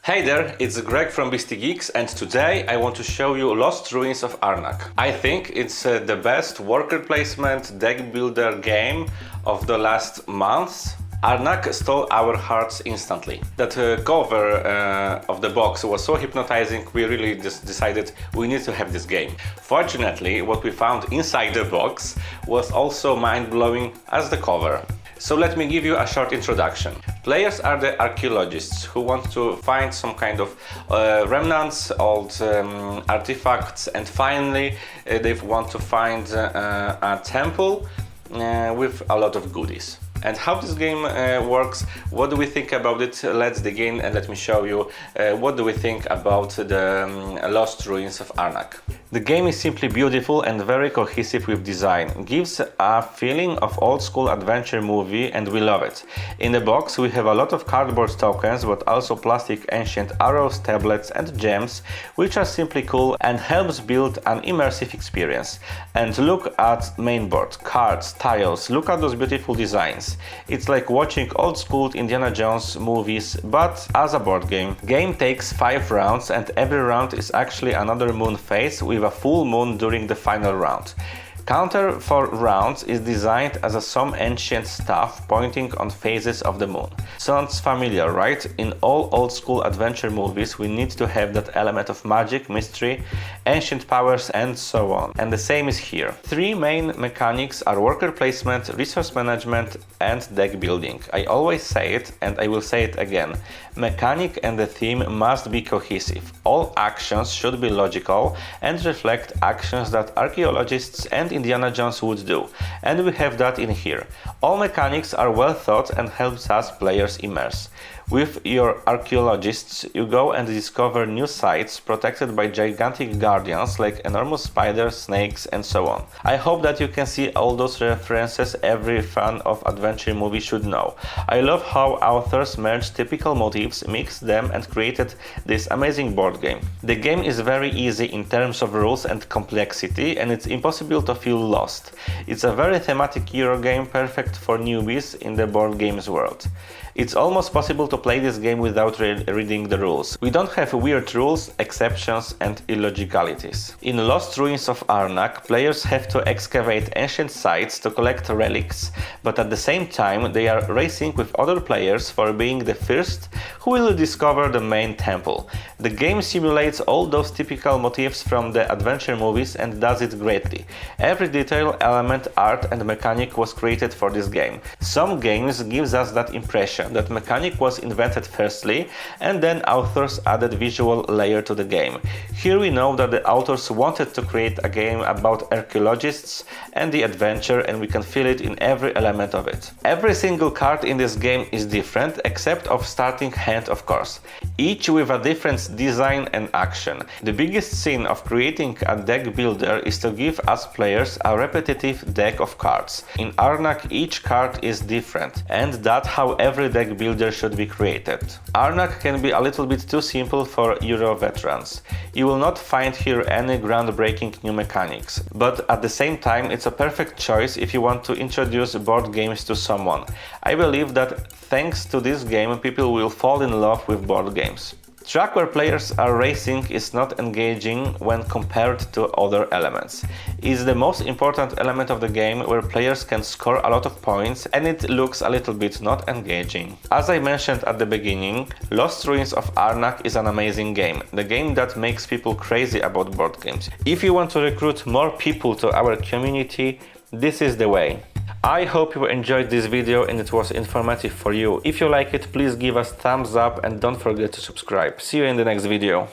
Hey there, it's Greg from Beastie Geeks, and today I want to show you Lost Ruins of Arnak. I think it's the best worker placement deck builder game of the last months. Arnak stole our hearts instantly. That cover of the box was so hypnotizing, we really just decided we need to have this game. Fortunately, what we found inside the box was also mind-blowing as the cover. So let me give you a short introduction. Players are the archaeologists who want to find some kind of remnants, old artifacts, and finally they want to find a temple with a lot of goodies. And how this game works, what do we think about it? Let's dig in and let me show you what do we think about the Lost Ruins of Arnak. The game is simply beautiful and very cohesive with design. It gives a feeling of old school adventure movie and we love it. In the box we have a lot of cardboard tokens, but also plastic ancient arrows, tablets and gems, which are simply cool and helps build an immersive experience. And look at mainboard, cards, tiles, look at those beautiful designs. It's like watching old school Indiana Jones movies, but as a board game. Game takes 5 rounds and every round is actually another moon phase with a full moon during the final round. Counter for rounds is designed as some ancient stuff pointing on phases of the moon. Sounds familiar, right? In all old school adventure movies we need to have that element of magic, mystery, ancient powers and so on. And the same is here. 3 main mechanics are worker placement, resource management and deck building. I always say it and I will say it again. Mechanic and the theme must be cohesive. All actions should be logical and reflect actions that archaeologists and Indiana Jones would do, and we have that in here. All mechanics are well thought and helps us players immerse. With your archaeologists, you go and discover new sites protected by gigantic guardians like enormous spiders, snakes and so on. I hope that you can see all those references every fan of adventure movie should know. I love how authors merged typical motifs, mixed them and created this amazing board game. The game is very easy in terms of rules and complexity, and it's impossible to feel lost. It's a very thematic Euro game, perfect for newbies in the board games world. It's almost possible to play this game without reading the rules. We don't have weird rules, exceptions and illogicalities. In Lost Ruins of Arnak, players have to excavate ancient sites to collect relics, but at the same time they are racing with other players for being the first who will discover the main temple. The game simulates all those typical motifs from the adventure movies and does it greatly. Every detail, element, art and mechanic was created for this game. Some games gives us that impression that mechanic was invented firstly and then authors added visual layer to the game. Here we know that the authors wanted to create a game about archaeologists and the adventure, and we can feel it in every element of it. Every single card in this game is different except of starting hand, of course, each with a different design and action. The biggest sin of creating a deck builder is to give us players a repetitive deck of cards. In Arnak each card is different, and that's how every deck builder should be created. Arnak can be a little bit too simple for Euro veterans. You will not find here any groundbreaking new mechanics, but at the same time it's a perfect choice if you want to introduce board games to someone. I believe that thanks to this game people will fall in love with board games. Track where players are racing is not engaging when compared to other elements. It's the most important element of the game where players can score a lot of points and it looks a little bit not engaging. As I mentioned at the beginning, Lost Ruins of Arnak is an amazing game, the game that makes people crazy about board games. If you want to recruit more people to our community, this is the way. I hope you enjoyed this video and it was informative for you. If you like it, please give us thumbs up and don't forget to subscribe. See you in the next video.